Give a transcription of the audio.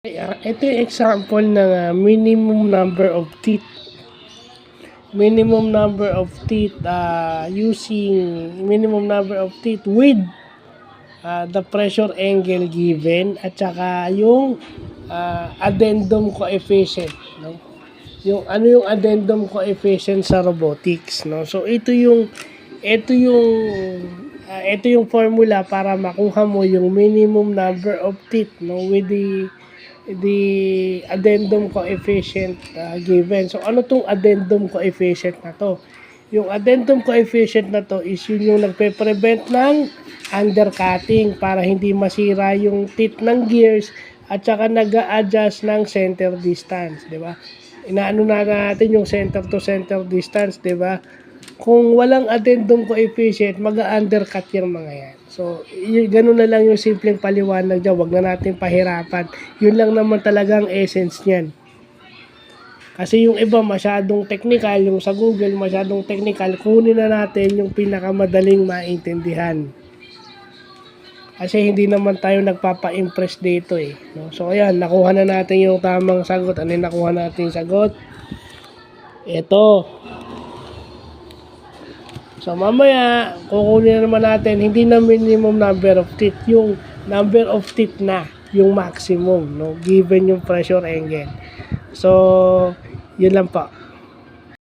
Ito yung example ng minimum number of teeth. Minimum number of teeth using minimum number of teeth with the pressure angle given at saka yung addendum coefficient, no? Yung ano yung addendum coefficient sa robotics, no? So ito yung formula para makuha mo yung minimum number of teeth, no, with the addendum coefficient given. So ano tong addendum coefficient na to? Yung addendum coefficient na to is yun yung nagpe-prevent ng undercutting para hindi masira yung teeth ng gears at saka nag-a-adjust ng center distance, di ba? Inaano na natin yung center to center distance, di ba? Kung walang addendum coefficient, mag-undercut yung mga yan. So, ganun na lang yung simpleng paliwanag dyan. Huwag na natin pahirapan. Yun lang naman talagang essence niyan. Kasi yung iba masyadong technical, yung sa Google masyadong technical, kunin na natin yung pinakamadaling maintindihan. Kasi hindi naman tayo nagpapa-impress dito eh. No? So, ayan, nakuha na natin yung tamang sagot. Ano yung nakuha natin yung sagot? Ito. So mamaya, kukunin naman natin, hindi na minimum number of teeth, yung number of teeth na, yung maximum, no? Given yung pressure angle. So, yun lang po.